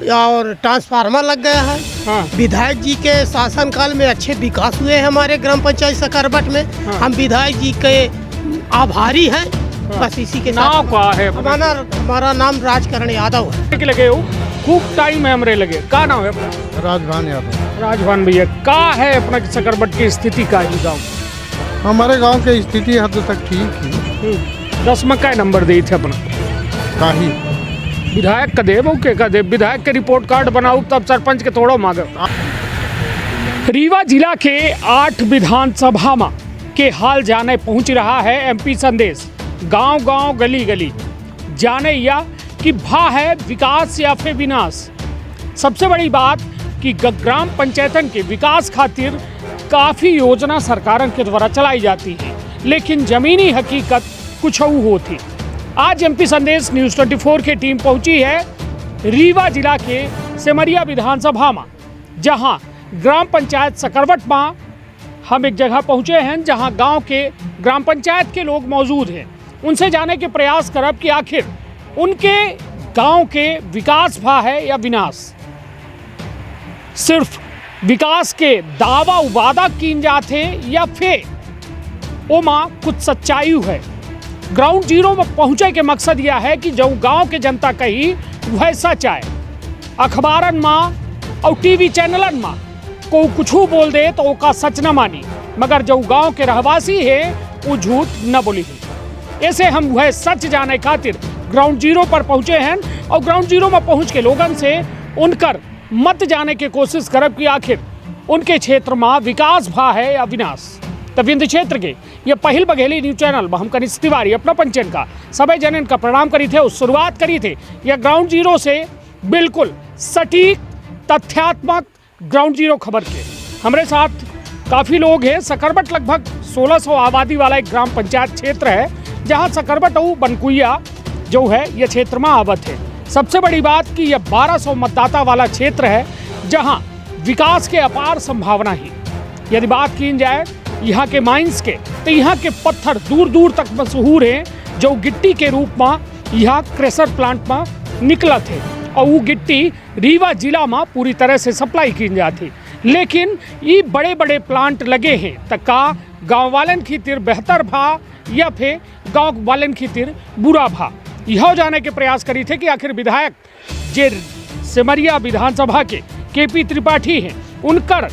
और ट्रांसफार्मर लग गया है। हाँ। विधायक जी के शासनकाल में अच्छे विकास हुए हैं हमारे ग्राम पंचायत सकरबट में। हाँ। हम विधायक जी के आभारी हैं। बस इसी के नाम साथ का है हमारा नाम राजकरण यादव है। के लगे हो खूब टाइम है हमरे लगे। का नाम है अपना? राजभान यादव। राजभान भैया, का है अपना सकरबट की स्थिति का ही गाँव? हमारे गांव की स्थिति हद तक ठीक ही 10 में क्या नंबर दी थे अपना? काही विधायक का देव के देव विधायक के रिपोर्ट कार्ड बनाऊ तब सरपंच के तोड़ो मांगे। रीवा जिला के 8 विधानसभा में के हाल जाने पहुंच रहा है एमपी संदेश। गांव गांव गली गली जाने या कि भा है विकास या फिर विनाश। सबसे बड़ी बात कि ग्राम पंचायतन के विकास खातिर काफ़ी योजना सरकारों के द्वारा चलाई जाती है, लेकिन ज़मीनी हकीकत कुछ और होती। आज एमपी संदेश न्यूज़ 24 की टीम पहुंची है रीवा जिला के सेमरिया विधानसभा में, जहां ग्राम पंचायत सकरबट में हम एक जगह पहुंचे हैं जहां गांव के ग्राम पंचायत के लोग मौजूद हैं। उनसे जाने के प्रयास करब कि आखिर उनके गांव के विकास भा है या विनाश। सिर्फ विकास के दावा वादा कीन जाते या फिर ओमा कुछ सच्चाई है। ग्राउंड जीरो में पहुंचे के मकसद यह है कि जो गांव के जनता कही वह सच आए। अखबारन में और टीवी चैनलन में को कुछ बोल दे तो उसका सच न मानी, मगर जो गांव के रहवासी है वो झूठ न बोली है। ऐसे हम वह सच जाने खातिर ग्राउंड जीरो पर पहुंचे हैं और ग्राउंड जीरो में पहुंच के लोगन से उनकर मत जाने की कोशिश करब कि आखिर उनके क्षेत्र में विकास भा है या विनाश। तविंद क्षेत्र के ये पहल बघेली न्यूज चैनल में हम कनिष्ठ तिवारी अपना पंचन का सभी जनन का प्रणाम करी थे। उस शुरुआत करी थे यह ग्राउंड जीरो से बिल्कुल सटीक तथ्यात्मक ग्राउंड जीरो खबर के। हमारे साथ काफ़ी लोग हैं। सकरबट लगभग 1600 आबादी वाला एक ग्राम पंचायत क्षेत्र है, जहाँ सकरबट और बनकुइया जो है यह क्षेत्र में आवत है। सबसे बड़ी बात कि यह 1200 मतदाता वाला क्षेत्र है, जहाँ विकास के अपार संभावना ही। यदि बात की जाए यहाँ के माइंस के, तो यहाँ के पत्थर दूर दूर तक मशहूर हैं, जो गिट्टी के रूप में यहाँ क्रेशर प्लांट में निकला थे और वो गिट्टी रीवा जिला में पूरी तरह से सप्लाई की जाती। लेकिन ये बड़े बड़े प्लांट लगे हैं तो का गाँव वालन की तिर बेहतर भा या फिर गाँव वालन की तिर बुरा भा, यह जाने के प्रयास करी थे कि आखिर विधायक जे सेमरिया विधानसभा के केपी त्रिपाठी हैं, उनकर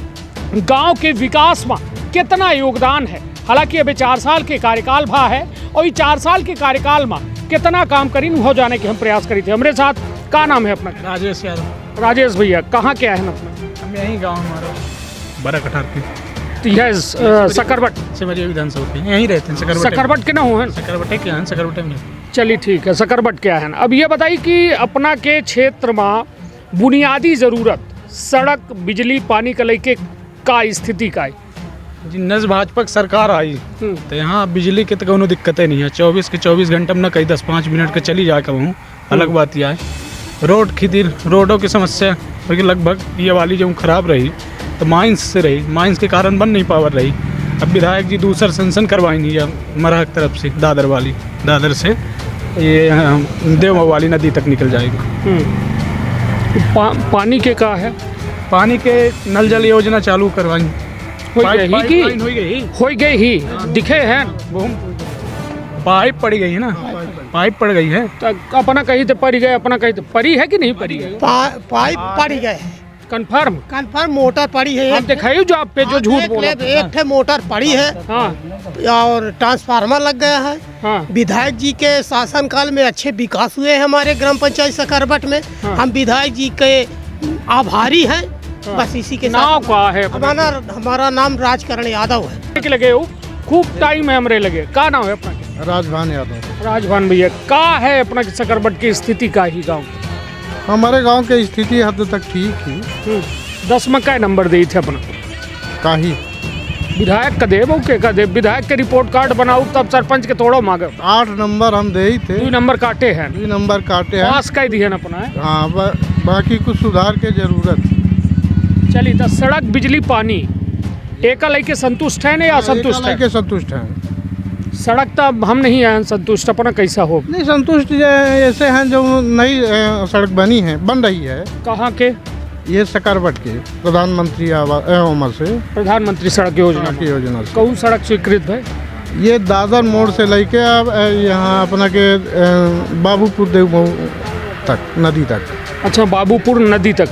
गांव के विकास में कितना योगदान है। हालांकि अभी 4 साल के कार्यकाल भा है और ये 4 साल के कार्यकाल में कितना काम करीन हो जाने के हम प्रयास करी थे। हमारे साथ का नाम है अपना? राजेश यादव। राजेश भैया, कहाँ के आए हैं अपना? हम यहीं गाँव हमारा बड़ा कठार के। तो यह सकरबट सेमरिया विधानसभा के यहीं रहते हैं। सकरबट के ना हो हैं? सकरबटे के हैं, सकरबटे में। चलिए ठीक है, सकरबट क्या है। अब ये बताइए कि अपना के क्षेत्र में बुनियादी ज़रूरत सड़क बिजली पानी का लेके का स्थिति का है? जिन्नस भाजपा की सरकार आई तो यहाँ बिजली के तो कोनो दिक्कतें नहीं है। 24 के 24 घंटे में न कहीं 10-5 मिनट के चली जाए कहूँ, अलग बात यह है। रोड खितिर रोडों की समस्या क्योंकि लगभग ये वाली जो खराब रही तो माइंस से रही, माइंस के कारण बन नहीं पावर रही। अब विधायक जी दूसरा सेंसन करवाएंगी या मरहक तरफ से दादर से ये देव वाली नदी तक निकल जाएगी। पानी के का है? पानी के नल जल योजना चालू करवाएंगे। हो गई ही दिखे हैं वो पाइप पड़ गई है ना, पाइप पड़ गई है। तो अपना कहीं तो पड़ी गए, अपना कहीं तो पड़ी है कि नहीं पड़ी है? पाइप पड़ी गए कंफर्म मोटर पड़ी है। आप दिखाइए जो आप पे जो झूठ बोला। एक थे मोटर पड़ी है। हाँ। और ट्रांसफार्मर लग गया है। हाँ। विधायक जी के शासनकाल में अच्छे विकास हुए हैं हमारे ग्राम पंचायत सकरबट में। हाँ। हम विधायक जी के आभारी हैं। हाँ। बस इसी के नाम साथ का है? हमारा नाम राजकरण यादव है। लगे हो खूब टाइम है हमरे लगे। का नाम है अपना? राजभान यादव। राजभान भैया, का है अपना सकरबट की स्थिति का ही गाँव? हमारे गांव की स्थिति हद तक ठीक ही 10 में क्या नंबर दी थे अपना? काही विधायक का देव के देव विधायक के रिपोर्ट कार्ड बनाऊ तब सरपंच के तोड़ो मांगे। 8 नंबर हम दे ही थे। 2 नंबर काटे हैं। 2 नंबर काटे हैं। पास कह दिए ना अपना है। हाँ, बाकी कुछ सुधार के जरूरत। चलिए तो सड़क बिजली पानी एक लेके संतुष्ट है या असंतुष्ट है? के संतुष्ट है। सड़क तो अब हम नहीं हैं संतुष्ट, अपना कैसा हो? नहीं संतुष्ट ऐसे हैं जो नई सड़क बनी है, बन रही है। कहाँ के? ये सकरवट के प्रधानमंत्री आवास से प्रधानमंत्री सड़क योजना की योजना से। कौन सड़क स्वीकृत है? ये दादर मोड़ से लेके अब यहाँ अपना के बाबूपुर देव तक, नदी तक। अच्छा, बाबूपुर नदी तक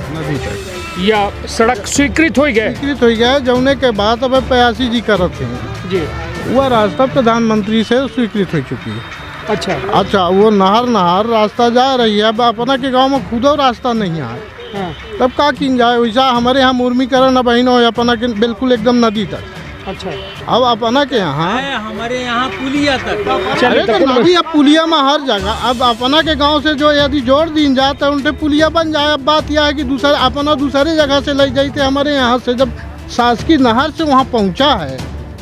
या सड़क स्वीकृत हो गए? स्वीकृत हो गया, जौने के बाद अब प्रयासी जी करत हैं जी। वह रास्ता प्रधानमंत्री से स्वीकृत हो चुकी है। अच्छा, वो नहर रास्ता जा रही है। अब अपना के गांव में खुदो रास्ता नहीं है, हाँ। तब का किन जाए। वैसा हमारे यहाँ मुर्मीकरण अब बहन हो अपना के बिल्कुल एकदम नदी तक। अच्छा, अब अपना के यहाँ हमारे यहाँ पुलिया तक। अरे तो नदी अब पुलिया में हर जगह। अब अपना के गांव से जो यदि जोड़ दी जाए तो उनसे पुलिया बन जाए। अब बात यह है कि दूसरे जगह से ले जाते हमारे यहाँ से जब शासकीय नहर से वहाँ पहुँचा है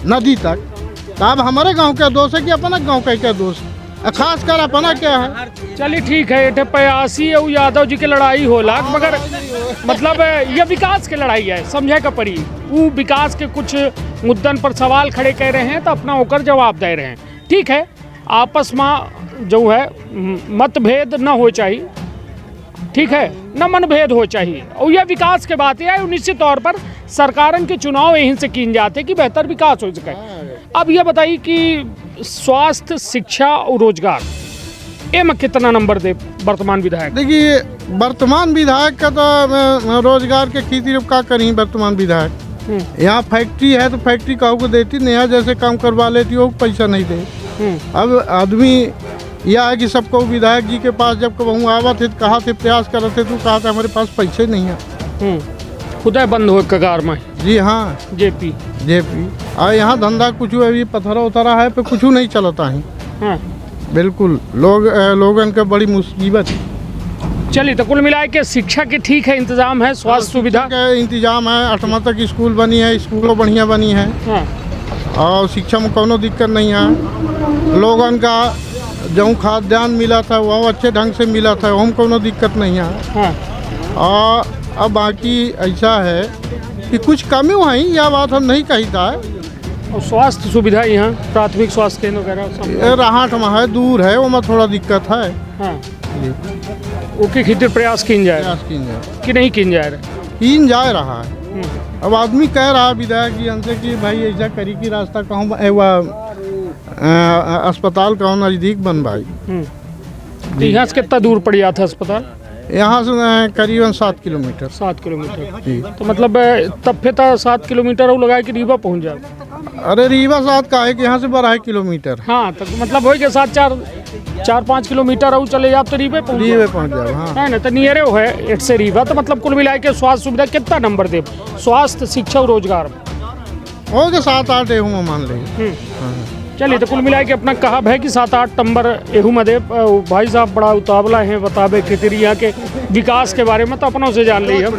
नदी तक, तो अब हमारे गांव का दोष है कि अपना गांव का क्या दोष? खास कर अपना क्या है। चलिए ठीक है, ये प्रयासी और यादव जी की लड़ाई होला, मगर मतलब ये विकास की लड़ाई है, समझे का पड़ी। वो विकास के कुछ मुद्दन पर सवाल खड़े कर रहे हैं तो अपना होकर जवाब दे रहे हैं। ठीक है, आपस में जो है मतभेद न हो चाहिए, ठीक है, न मनभेद हो चाहिए। और यह विकास के बात है, निश्चित तौर पर सरकारन के चुनाव यहीं से किए जाते कि बेहतर विकास हो सके। अब यह बताइए कि स्वास्थ्य, शिक्षा और रोजगार में कितना नंबर दे वर्तमान विधायक? देखिए, वर्तमान विधायक का तो रोजगार के खेती का करी। वर्तमान विधायक यहाँ फैक्ट्री है तो फैक्ट्री कहूँ को देती नहीं है, जैसे काम करवा लेती हो पैसा नहीं दे। अब आदमी यह है कि सबको विधायक जी के पास जब कहूँ आवा थे तो कहा थे प्रयास कर रहे थे तो कहा था हमारे पास पैसे नहीं है। खुदा बंद हो कगार में। जी हाँ, जेपी और यहाँ धंधा कुछ अभी पथरा उथरा है पे कुछ नहीं चलता है। हाँ। बिल्कुल लोगन के बड़ी मुसीबत है। चलिए, तो कुल मिला के शिक्षा के ठीक है इंतजाम है, स्वास्थ्य सुविधा का इंतजाम है। 8वां तक स्कूल बनी है, स्कूलों बढ़िया बनी है। हाँ। और शिक्षा में कोनो दिक्कत नहीं है। लोगन का जो खाद्यान्न मिला था वो अच्छे ढंग से मिला था, हम कोनो दिक्कत नहीं है। हाँ। और अब बाकी ऐसा है कि कुछ कमी हुई, यह बात हम नहीं कहता है। और स्वास्थ्य सुविधा यहाँ प्राथमिक स्वास्थ्य केंद्र वगैरह राहट में है, दूर है, वो में थोड़ा दिक्कत है। हाँ। ओके, खातिर प्रयास किन जाए कि नहीं किन जाए किन जा रहा है। अब आदमी कह रहा है विधायक जी हमसे कि भाई ऐसा करी कि रास्ता कहूँ अस्पताल कहूँ नज़दीक बन भाई। तो यहाँ से कितना दूर पड़ जाता है अस्पताल? यहाँ से करीबन 7 किलोमीटर। 7 किलोमीटर तो मतलब तब फिर 7 किलोमीटर और लगा के रीवा पहुँच जाए। अरे रीवा 7 का है कि यहाँ से 12 किलोमीटर। हाँ, तो मतलब हो गया 4-5 किलोमीटर और चले जाओ तो रीवे पहुँच जाओ। हाँ, है ना, तो नियरे है एट से रीवा। तो मतलब कुल मिला के स्वास्थ्य सुविधा कितना नंबर दे? स्वास्थ्य, शिक्षा और रोजगार हो गया 7-8 एहू मान ले। चलिए, तो कुल मिला के अपना कहा है कि 7-8 नंबर एहू में दे। भाई साहब बड़ा उतावला है बताबे खितिर यहाँ के विकास के बारे में, तो अपनों से जान ली हम।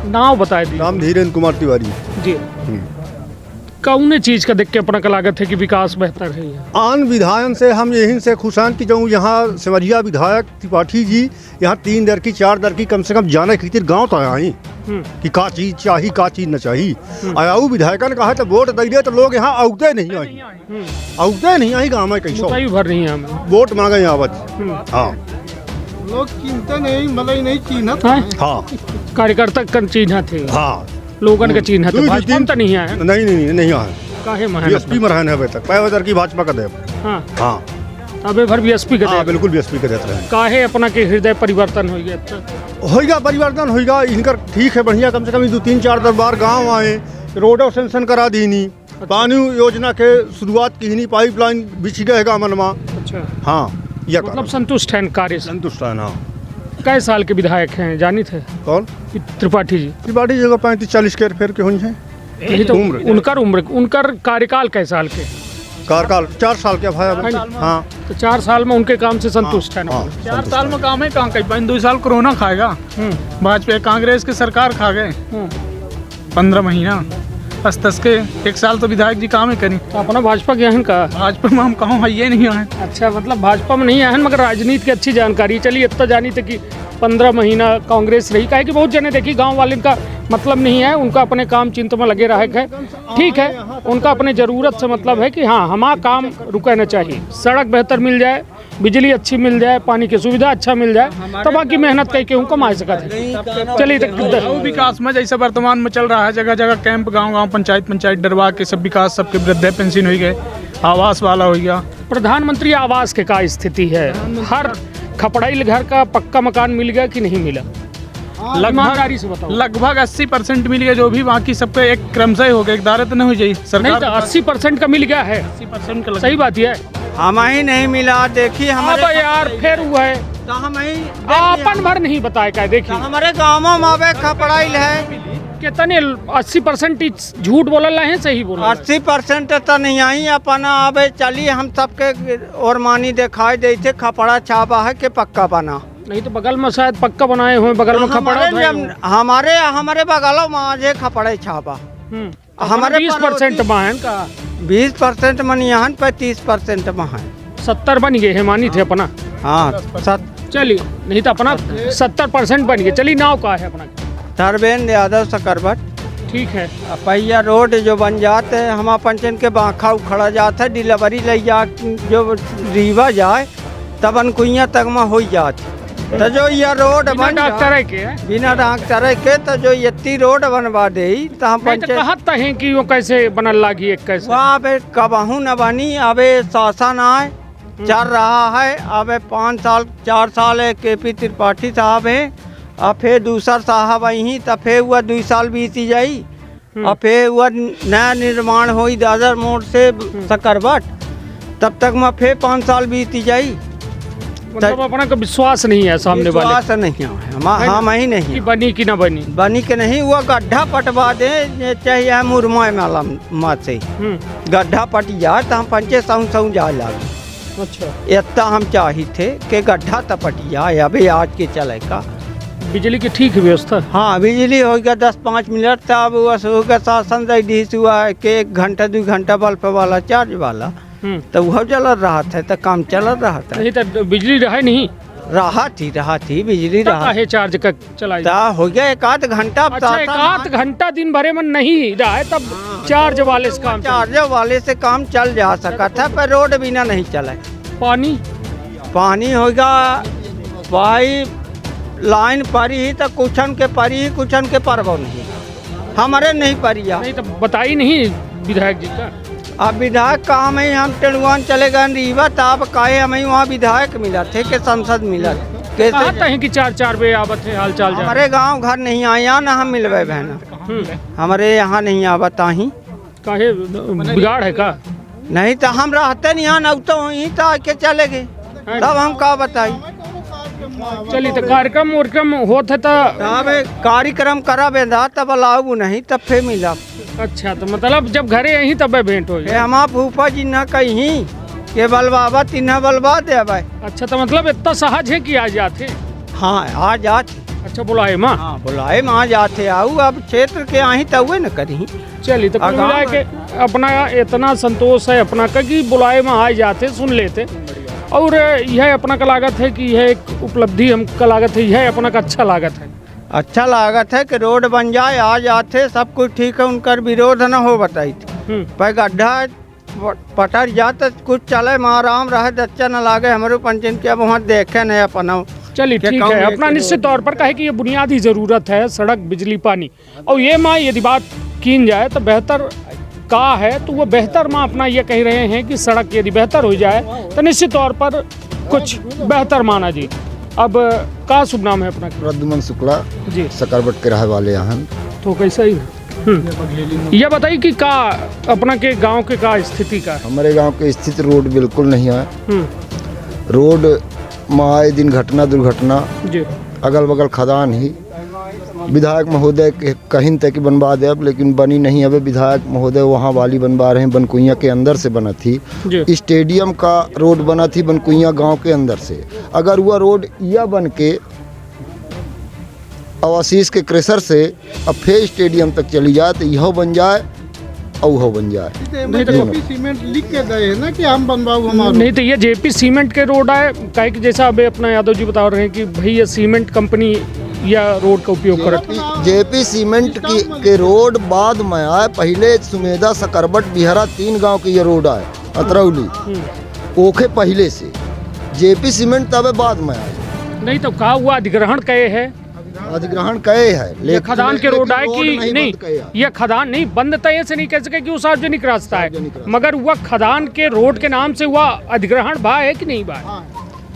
नाम बताए दी। नाम धीरेन्द्र कुमार तिवारी जी। कौन चीज़ का देख के अपना का लागत है कि विकास बेहतर है? आन विधायन से हम यहीं से खुश हैं कि जो यहाँ सिमरिया विधायक त्रिपाठी जी यहाँ 3 दर की 4 दर की कम से कम जाने खातिर गाँव तो आई कि का चीज़ चाहिए का चीज़ न चाहिए। आयाऊ विधायकन कहा तो वोट दिले तो लोग यहाँ औते नहीं आई गाँव में कैसे भर नहीं है वोट मांगे आवत। हाँ, लोग चिंता नहीं मतलब नहीं चिन्ह। हाँ, कार्यकर्ता का चिन्ह थे। हाँ, लोगन का चिन्ह थे। भाजपा में तो नहीं है। नहीं आए। काहे बीएसपी में रहने अभी तक 5 की भाजपा का देव। हाँ, हाँ, अबे भर बीएसपी का देव। बिल्कुल बीएसपी का देते रहे। काहे अपना के हृदय परिवर्तन हो गया? होगा परिवर्तन होगा इनकर ठीक है, बढ़िया। कम से कम 2-3-4 बार गाँव आए, रोडों सेंशन करा दी नहीं, पानी योजना के शुरुआत की नहीं, पाइपलाइन बिछ गए मनवा। अच्छा, हाँ, यह मतलब संतुष्ट है कार्य से? संतुष्ट है। हाँ। कै साल के विधायक हैं जानी थे? कौन? त्रिपाठी जी। त्रिपाठी जी को 35-40 के फेर के हुई है। यही तो उनकर कार्यकाल कै साल के? कार्यकाल 4 साल के भाई। हाँ, तो 4 साल में उनके काम से संतुष्ट है ना? 4 साल में काम है कहाँ कहीं 2 साल कोरोना खाएगा। भाजपा कांग्रेस की सरकार खा गए 15 महीना तस के 1 साल तो विधायक जी काम ही करी। तो अपना भाजपा के अहन का? भाजपा में हम कहूँ है ये नहीं है। अच्छा, मतलब भाजपा में नहीं अहन, मगर राजनीति की अच्छी जानकारी। चलिए, इतना जानी थे कि 15 महीना कांग्रेस रही, काहे कि बहुत जने देखी गांव वाले का मतलब नहीं है, उनका अपने काम चिंता में लगे रहे है। ठीक है, उनका अपने ज़रूरत से मतलब है कि हाँ हमारा काम रुके ना चाहिए, सड़क बेहतर मिल जाए, बिजली अच्छी मिल जाए, पानी की सुविधा अच्छा मिल जाए, तब बाकी मेहनत करके उनको कमा सकते हैं। चलिए गाँव विकास में जैसे वर्तमान में चल रहा है, जगह जगह कैंप, गांव पंचायत डरवा के सब विकास, सबके वृद्ध पेंशन हो गए, आवास वाला हो गया। प्रधानमंत्री आवास के का स्थिति है, हर खपड़ाइल घर का पक्का मकान मिल गया कि नहीं मिला? ईमानदारी से बताओ। लगभग 80% मिल गया, जो भी बाकी सबके एक क्रमशः हो गया, एक दायरे तो नहीं हो जाए सरकार। नहीं तो 80% का मिल गया है, 80% का सही बात है। हम ही नहीं मिला, देखिए अब हमारे यार फिर हुआ है, तो हम ही आपन भर नहीं बताए का, देखिए हमारे गाँवों में अब खपड़ाइल है, कितने 80% झूठ बोल रहे हैं, सही बोल रहे हैं। 80% तो नहीं आई अपना। अब चलिए हम सबके और मानी दिखाई देते खपड़ा छापा है कि पक्का बना, नहीं तो बगल में शायद पक्का बनाए हुए, बगल में खपड़ा हमारे बगलों में आज खपड़े छापा। हमारे 20% में का 20% मन यहाँ पे 30% में है, 70 बन गए है, मानी थे अपना। हाँ चलिए, नहीं तो अपना 70% बन गए। चलिए, नाव का है अपना? धर्मेंद्र यादव सकरबट। ठीक है, पहिया रोड जो बन जाते हैं, हमारा पंचन के बाखा उखड़ा जाता है, डिलीवरी ले जा जो रीवा जाए तब अनकुइया तक में हो जाती, तो जो ये रोड बन डॉक्टर के बिना डॉक्टर के, तो जो ये रोड बनवा दे तो हम कहते हैं कि वो कैसे बनल लागी, एक कैसे वहाँ पे कबहू न बनी। अब शासन आए चल रहा है, अब 5 साल 4 साल है KP त्रिपाठी साहब है, अब फिर दूसरा साहब आई, तब फिर हुआ 2 साल बीती जाई, अब फिर हुआ नया निर्माण हुई दादर मोड़ से सकरबट, तब तक में फिर 5 साल बीती जाई। मतलब अपना का विश्वास नहीं है सामने वाले, विश्वास नहीं है, हम ही नहीं कि बनी कि ना बनी, बनी के नहीं। हुआ गड्ढा पटवा दे चाहिए मुरमा माला माँ से गड्ढा पट जाए तो हम 500 जा लागे। अच्छा, इतना हम चाहिए थे कि गड्ढा तपट जाए, अभी आज के चले का बिजली की ठीक व्यवस्था। हाँ, बिजली हो गया 10-5 मिनट, तब हो गया शासन हुआ है कि 1 घंटा 2 घंटा बल्ब वाला चार्ज वाला, तो वह चल रहा था, तो काम चल रहा था। नहीं तो बिजली रहे नहीं, रहा थी बिजली रहा है, चार्ज का चलाई हो गया 1 घंटा। अच्छा, 1 घंटा दिन भरे में नहीं रहा है, तब चार्ज वाले से काम, चार्ज वाले से काम चल जा सका था, पर रोड बिना नहीं चला। पानी होगा पाइप लाइन परी ही तो कुछन के परी ही, कुछन के परबो नहीं, हमारे नहीं परिया। नहीं तो बताई नहीं विधायक जी का। अब विधायक कहाँ में हम टेलुआन चले गए रीवा, तब काहे हमें वहाँ विधायक मिला थे कि सांसद मिला थे, कहते हैं कि 4 बजे आवत है, हाल चाल हमारे गांव घर नहीं आया ना, हम मिलवे बहना हमारे यहाँ नहीं आवता ही, काहे बिगाड़ है का? नहीं तो हम रहते नहीं यहाँ, न तो वहीं तो आके चले गए, तब हम का बताई। चलिए, तो कार्यक्रम होता है तो कार्यक्रम करा बेंदा तब लाऊ नहीं, तब फिर मिला। अच्छा, तो मतलब जब घरे यहीं तब भेंट हो गई। हमारा फूफा जी न कहीं के बलबाबा तिन्हा बलबा दे भाई। अच्छा, तो मतलब इतना सहज है कि आ जाते? हाँ, आ जाते। अच्छा, बुलाए माँ? हाँ, बुलाए माँ जाते आऊ, अब क्षेत्र के आई तब न करी। चलिए, तो कुल मिला के अपना इतना संतोष है अपना का कि बुलाए माँ आ जाते, सुन लेते, और यह अपना का लागत है कि यह एक उपलब्धि हमका लागत है, यह अपना का अच्छा लागत है। अच्छा लागत है कि रोड बन जाए, आ जाते, सब कुछ ठीक है, उनका विरोध न हो बताई थी, पर गड्ढा पटर जाते कुछ चले में आराम रहे, अच्छा न लागे हमारे पंचायत के। अब वहाँ देखे नहीं अपना। चलिए, ठीक है, अपना निश्चित तौर पर कहे कि ये बुनियादी ज़रूरत है, सड़क, बिजली, पानी, और ये माँ यदि बात की जाए तो बेहतर का है, तो वो बेहतर माँ अपना ये कह रहे हैं कि सड़क यदि बेहतर हो जाए तो निश्चित तौर पर कुछ बेहतर माना जी। अब का शुभ नाम है अपना? प्रद्युमन शुक्ला जी, सकरबट के रहे वाले यहाँ। तो कैसा ही ये बताइए कि का अपना के गांव के का स्थिति का? हमारे गांव के स्थिति रोड बिल्कुल नहीं है, रोड में आए दिन घटना दुर्घटना, अगल बगल खदान ही। विधायक महोदय कहीं तक बनवा दे, अब लेकिन बनी नहीं। अब विधायक महोदय वहाँ वाली बनवा रहे हैं, बनकुइया के अंदर से बना थी, स्टेडियम का रोड बना थी बनकुइया गांव के अंदर से। अगर वह रोड यह बन के आवासीस के क्रेशर से अब फिर स्टेडियम तक चली जाए तो यह बन जाए और वो बन जाए। नहीं तो सीमेंट लिख के गए हैं ना कि हम बनवाओ हमारा। नहीं तो ये जेपी सीमेंट के रोड आए काहे कि जैसा अभी अपना यादव जी बता रहे हैं कि भाई ये सीमेंट कंपनी या रोड का उपयोग करती है। जेपी सीमेंट के रोड बाद में आए, पहले सुमेधा सकरबट बिहरा 3 गांव के ये रोड आए अतरौली ओखे पहले से, जेपी सीमेंट तब बाद में आए। नहीं तो कहा हुआ अधिग्रहण कहे है, अधिग्रहण कहे है ये खदान के रोड आए कि नहीं, बंद कहे है। ये खदान नहीं बंद तय से नहीं कह सके कि वो सार्वजनिक रास्ता है, सार्वजनिक रास्ता। मगर वह खदान के रोड के नाम से हुआ अधिग्रहण भा है कि नहीं भा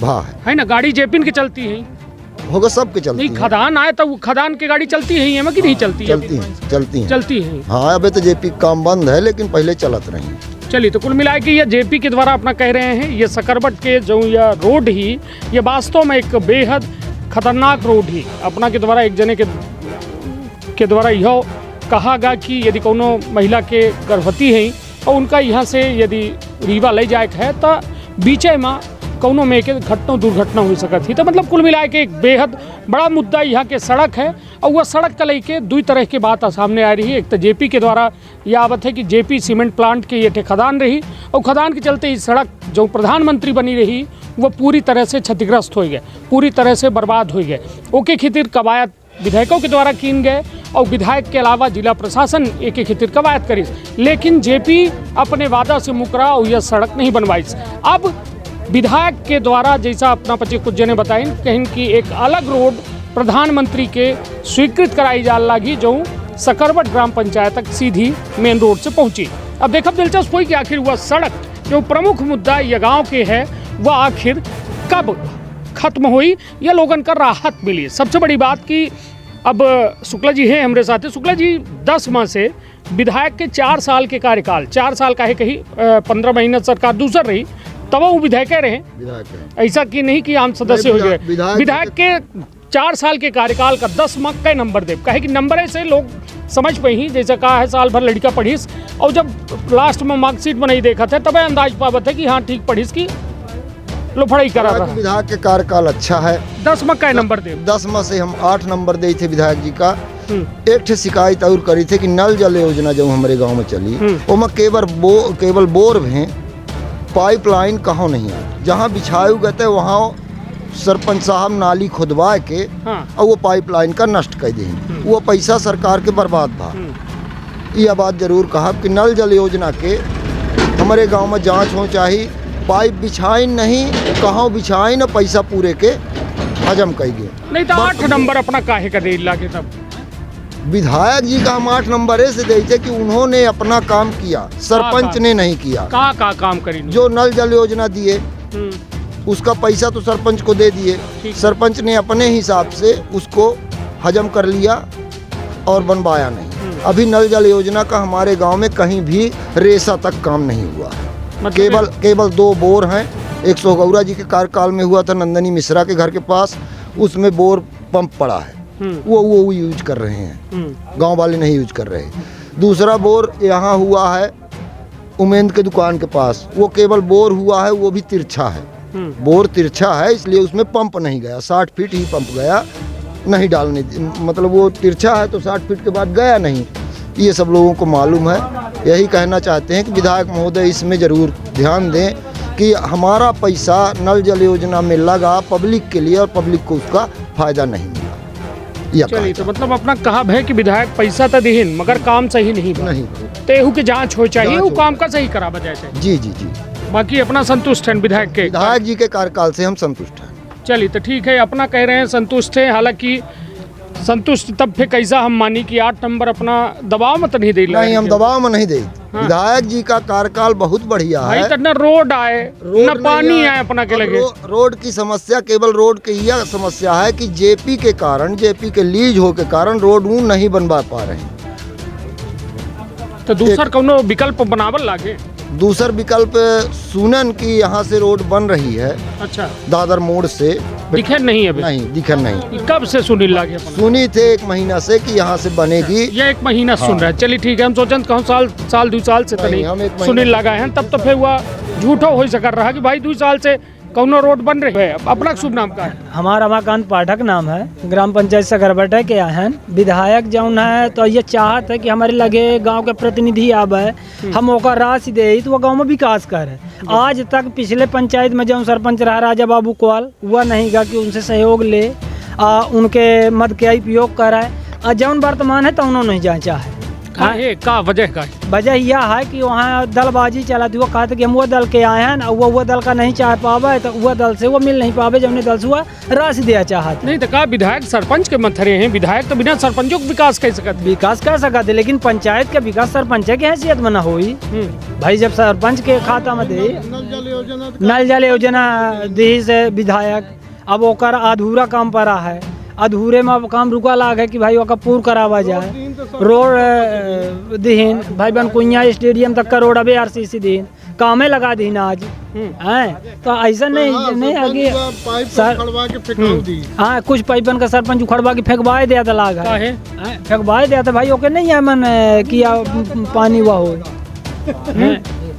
भा है ना। गाड़ी जेपिन की चलती है होगा, सबके चलती नहीं, है। खदान आए तो खदान की गाड़ी चलती है ये कि नहीं चलती है? चलती है। है। हाँ अभी तो जेपी काम बंद है, लेकिन पहले चलत रही। चलिए तो कुल मिला के ये जेपी के द्वारा अपना कह रहे हैं ये सकरबट के जो यह रोड ही ये वास्तव में एक बेहद खतरनाक रोड ही अपना के द्वारा एक जने के द्वारा यह कहा गा कि यदि कोनो महिला के गर्भवती हैं और उनका यहाँ से यदि रीवा ले जाए है तो बीचे में कौनों में के दुर्घटना हो सकती थी। तो मतलब कुल मिला के एक बेहद बड़ा मुद्दा यहाँ के सड़क है और वह सड़क का लेके 2 तरह की बात सामने आ रही है। एक तो जेपी के द्वारा यह आवत है कि जेपी सीमेंट प्लांट के ये खदान रही और खदान के चलते इस सड़क जो प्रधानमंत्री बनी रही वह पूरी तरह से क्षतिग्रस्त हो गए, पूरी तरह से बर्बाद हो गए। ओके खितिर कवायद विधायकों के द्वारा कीन गए और विधायक के अलावा जिला प्रशासन एक खितिर कवायद करी, लेकिन जेपी अपने वादा से मुकरा और यह सड़क नहीं बनवाई। अब विधायक के द्वारा जैसा अपना पति कुछ जने बताई कहीं कि एक अलग रोड प्रधानमंत्री के स्वीकृत कराई जा लगी जो सकरबट ग्राम पंचायत तक सीधी मेन रोड से पहुंची। अब देखब दिलचस्प हुई कि आखिर वह सड़क जो प्रमुख मुद्दा यह गांव के है वह आखिर कब खत्म हुई या लोगन का राहत मिली। सबसे बड़ी बात कि अब शुक्ला जी हैं हमारे साथ। शुक्ला जी 10 माह से विधायक के 4 साल के कार्यकाल, 4 साल का है कहीं 15 महीना सरकार दूसर रही तब वो विधायक रहे, ऐसा कि नहीं कि आम सदस्य हो गए। विधायक के 4 साल के कार्यकाल का 10 माह का नंबर दे कहे कि नंबर ऐसे लोग समझ पे ही जैसे कहा है साल भर लड़का पढ़ीस और जब लास्ट में मार्कशीट में नहीं देखा था तब अंदाज पावत है कि हाँ ठीक पढ़ीस की लो पढ़ाई करा रहा। विधायक के कार्यकाल अच्छा है। 10 माह का नंबर दे, 10 माह से हम 8 नंबर दे थे विधायक जी का। एक ठे शिकायत और करी थे कि नल जल योजना जो हमारे गाँव में चली वो केवल बोर हैं, पाइपलाइन कहाँ नहीं है। जहाँ बिछाए गए थे वहाँ सरपंच साहब नाली खुदवा के और वो पाइपलाइन का नष्ट कर दी, वो पैसा सरकार के बर्बाद था। यह बात जरूर कहा कि नल जल योजना के हमारे गांव में जांच हो चाहिए, पाइप बिछाए नहीं कहाँ बिछाए न पैसा पूरे के हजम कर गए। नहीं तो 8 नंबर अपना काहे का दे लागे। तब विधायक जी का हम 8 नंबर ऐसे दे थे कि उन्होंने अपना काम किया, सरपंच ने नहीं किया। का काम करी? जो नल जल योजना दिए उसका पैसा तो सरपंच को दे दिए, सरपंच ने अपने हिसाब से उसको हजम कर लिया और बनवाया नहीं। अभी नल जल योजना का हमारे गांव में कहीं भी रेसा तक काम नहीं हुआ। मतलब केवल 2 बोर हैं। एक सोगौरा जी के कार्यकाल में हुआ था नंदनी मिश्रा के घर के पास, उसमें बोर पंप पड़ा है, वो यूज कर रहे हैं, गांव वाले नहीं यूज कर रहे। दूसरा बोर यहाँ हुआ है उमेंद के दुकान के पास, वो केवल बोर हुआ है, वो भी तिरछा है। बोर तिरछा है इसलिए उसमें पंप नहीं गया, 60 फीट ही पंप गया, नहीं डालने मतलब वो तिरछा है तो 60 फीट के बाद गया नहीं। ये सब लोगों को मालूम है। यही कहना चाहते हैं कि विधायक महोदय इसमें ज़रूर ध्यान दें कि हमारा पैसा नल जल योजना में लगा पब्लिक के लिए और पब्लिक को उसका फायदा नहीं मिला। चलिए तो मतलब अपना कहा है कि विधायक पैसा तो देहिन मगर काम सही नहीं तेहू की जांच हो चाहिए, वो काम का सही करा बजाय चाहिए। जी जी जी, बाकी अपना संतुष्ट है विधायक जी के कार्यकाल से हम संतुष्ट हैं। चलिए तो ठीक है, अपना कह रहे हैं संतुष्ट है। हालांकि संतुष्ट तब फिर कैसा हम मानी कि 8 नंबर अपना दबाव में तो नहीं दे। नहीं, हम दबाव में नहीं दे। विधायक जी का कार्यकाल बहुत बढ़िया है। न रोड आए न पानी आए अपना के लगे। रोड की समस्या केवल रोड की यह समस्या है कि जेपी के कारण, जेपी के लीज हो के कारण रोड नहीं बनवा पा रहे हैं। तो दूसर कोनो विकल्प बनावल लागे। दूसर विकल्प सुनन की यहाँ से रोड बन रही है। अच्छा, दादर मोड़ से दिखे नहीं है? नहीं दिखे नहीं। कब से सुनी लागे? सुनी थे 1 महीना से कि यहाँ से बनेगी। ये 1 महीना सुन रहा है। चलिए ठीक है, हम सोचन कहूँ साल 2 साल से तो नहीं सुनी लगा है। तब तो फिर हुआ झूठो हो सकर रहा कि भाई 2 साल से कौनो रोड बन रही है? अपना शुभ नाम का है? हमारा रमाकांत पाठक नाम है, ग्राम पंचायत सकरबटा के हैं। विधायक जौन है तो ये चाहत है कि हमारे लगे गांव के प्रतिनिधि आवे, हम ओकर राशि दे तो वो गांव में विकास करे। आज तक पिछले पंचायत में जौन सरपंच रहा राजा बाबू कोल, वह नहीं गा कि उनसे सहयोग ले, उनके मद के उपयोग कराए। जौन वर्तमान है तो उन्होंने नहीं जाना चाहे। का वजह का वजह यह है कि वहाँ दलबाजी चला थी। वो कहते कि हम वो दल के आए हैं, वो दल का नहीं चाह पावे तो वो दल से वो मिल नहीं पावे, जब दल से हुआ राशि दिया चाहते नहीं। तो का विधायक सरपंच के मथरे हैं? विधायक तो बिना सरपंचों को विकास कर सकते, विकास कर सकते, लेकिन पंचायत का विकास सरपंच की हैसियत में न हुई। भाई जब सरपंच के खाता में दे नल जल योजना दी से विधायक, अब ओकर अधूरा काम पड़ा है, अधूरे में काम रुका लाग है कि भाई ओका पूर्ण करावा जाए। रोड दीन भाई बनकुइया स्टेडियम तक का रोड अभी RCC दीन कामे लगा दीन आज हैं, तो ऐसा नहीं आगे सर। हाँ, कुछ पाइपन का सरपंच उखड़वा के फेंकवाए दिया था लाग है, फेंकवाए दिया था भाई। ओके नहीं है मन किया पानी हुआ हो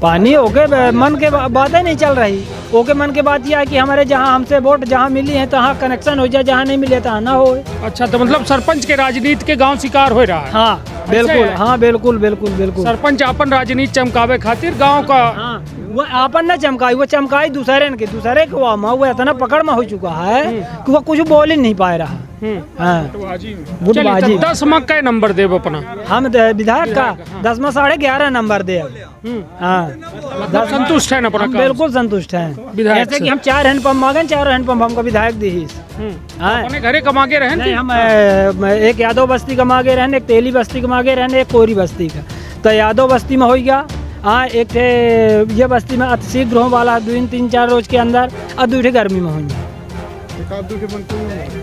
पानी ओके मन के बातें नहीं चल रही। ओके मन के बात यह है कि हमारे जहाँ हमसे वोट जहाँ मिली है तहाँ कनेक्शन हो जाए, जहाँ नहीं मिले तहाँ ना हो। अच्छा, तो मतलब सरपंच के राजनीति के गांव शिकार हो रहा है? हाँ बिल्कुल, हाँ बिल्कुल बिल्कुल बिल्कुल। सरपंच अपन राजनीति चमकावे खातिर गांव का, हाँ वो अपन न चमकाई, वो चमकाई दूसरे के वो इतना पकड़ में हो चुका है कि वो कुछ बोल ही नहीं पा रहा। चलिए, 10 में क्या नंबर देव अपना? हम विधायक का 10 में 11.5 नंबर दे। मतलब संतुष्ट है ना? बिल्कुल संतुष्ट है विधायक, जैसे कि हम 4 हैंडपंप मांगे, 4 हैंडपंप हमको विधायक दी। अपने घरे कमा के रहे नहीं, हम एक यादव बस्ती कमा के रहने, एक तेली बस्ती कमा के रहने, एक कोरी बस्ती का। तो यादव बस्ती में हो गया, हाँ एक ये बस्ती में अतिशीघ्र हो वाला 2-3-4 रोज के अंदर, और 2 गर्मी में होंगे।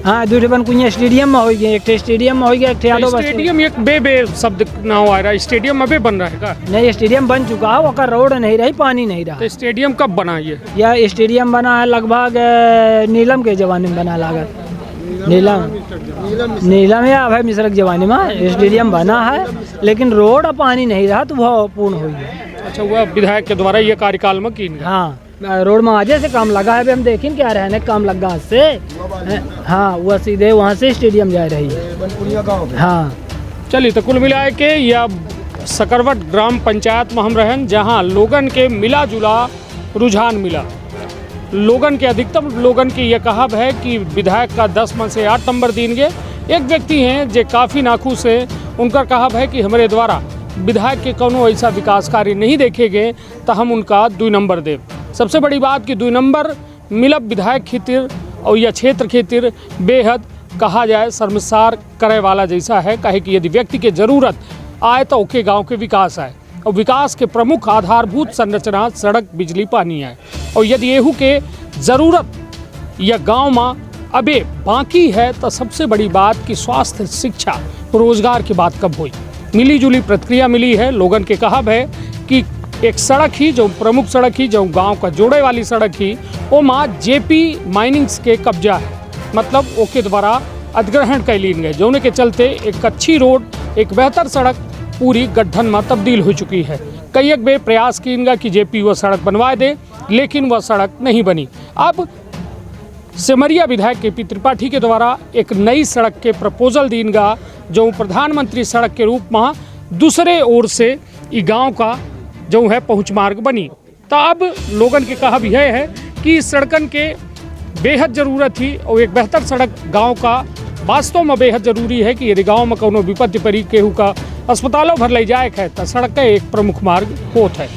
हाँ 2 बनकुइया स्टेडियम में हो गया, एक स्टेडियम में हो गया, एक यादव बस्ती। स्टेडियम एक बे शब्द ना आ रहा है, स्टेडियम अभी बन रहा है का? नहीं, स्टेडियम बन चुका है, वो रोड नहीं रही, पानी नहीं रहा। तो स्टेडियम कब बना? यह स्टेडियम बना है लगभग नीलम के जमाने में बना लागत, नीलम या भाई मिश्रा के जमाने में स्टेडियम बना है, लेकिन रोड और पानी नहीं रहा तो वह पूर्ण हो गया। अच्छा, वह विधायक के द्वारा ये कार्यकाल में की? हाँ, रोड में आज से काम लगा है, अभी हम देखें क्या रहने काम लगा से। हाँ, वह सीधे वहाँ से स्टेडियम जा रही है। हाँ चलिए, तो कुल मिला के यह सकरवट ग्राम पंचायत में हम रहन, जहाँ लोगन के मिला जुला रुझान मिला। लोगन के अधिकतम लोगन की यह कहब है कि विधायक का 10 में से 8 नंबर देंगे। एक व्यक्ति हैं जो काफ़ी नाखुश है, उनका कहब है कि हमारे द्वारा विधायक के कोनो ऐसा विकास कार्य नहीं देखे गए तो हम उनका 2 नंबर दें। सबसे बड़ी बात कि 2 नंबर मिलब विधायक खातिर और यह क्षेत्र खातिर बेहद कहा जाए शर्मसार करे वाला जैसा है। कहे कि यदि व्यक्ति के ज़रूरत आए तो ओके गांव के विकास आए, और विकास के प्रमुख आधारभूत संरचना सड़क, बिजली, पानी आए। और यदि एहू के ज़रूरत यह गांव में अबे बाकी है तो सबसे बड़ी बात कि स्वास्थ्य, शिक्षा, रोजगार की बात कब हुई। मिली जुली प्रतिक्रिया मिली है। लोगन के कहब है कि एक सड़क ही जो प्रमुख सड़क ही जो गांव का जोड़े वाली सड़क ही वो माँ JP माइनिंग्स के कब्जा है, मतलब ओके द्वारा अधिग्रहण कैलीन गए, जोने के चलते एक अच्छी रोड, एक बेहतर सड़क पूरी गड्ढन में तब्दील हो चुकी है। कई एक बे प्रयास कीनगा कि JP वह सड़क बनवा दे, लेकिन वह सड़क नहीं बनी। अब सिमरिया विधायक KP त्रिपाठी के द्वारा एक नई सड़क के प्रपोजल दीनगा, जो प्रधानमंत्री सड़क के रूप में दूसरे ओर से ई गांव का जो है पहुंच मार्ग बनी। तो अब लोगन के कहब यह है कि सड़कन के बेहद ज़रूरत थी, और एक बेहतर सड़क गांव का वास्तव में बेहद ज़रूरी है कि यदि गांव में कोनो विपत्ति पड़ी, केहू का अस्पतालों भर ले जाए है तो सड़क का एक प्रमुख मार्ग होत है।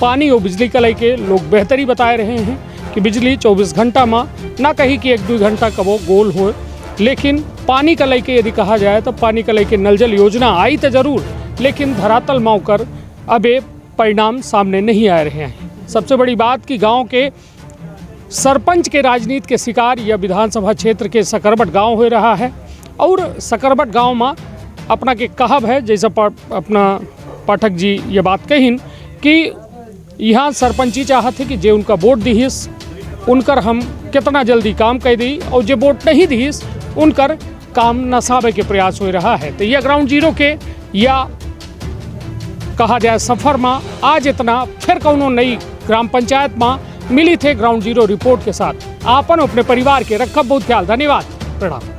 पानी और बिजली का लेके लोग बेहतरी बताए रहे हैं कि बिजली 24 घंटा में ना कहीं कि 1-2 घंटा का वो गोल हो, लेकिन पानी का लेके यदि कहा जाए तो पानी का लेके नल जल योजना आई तो ज़रूर, लेकिन धरातल में होकर अबे परिणाम सामने नहीं आ रहे हैं। सबसे बड़ी बात कि गांव के सरपंच के राजनीति के शिकार यह विधानसभा क्षेत्र के सकरबट गांव हो रहा है, और सकरबट गांव में अपना के कहब है, जैसा अपना पाठक जी ये बात कहिन कि यहाँ सरपंची चाहत है कि जे उनका वोट दीहिस उनकर हम कितना जल्दी काम कर दी, और जे वोट नहीं दीहिस उनकर काम नसाबे के प्रयास हो रहा है। तो यह ग्राउंड जीरो के या कहा जाए सफ़र में आज इतना फिर कौनो नई ग्राम पंचायत में मिली थे ग्राउंड जीरो रिपोर्ट के साथ। आपन अपने परिवार के रखब बहुत ख्याल। धन्यवाद। प्रणाम।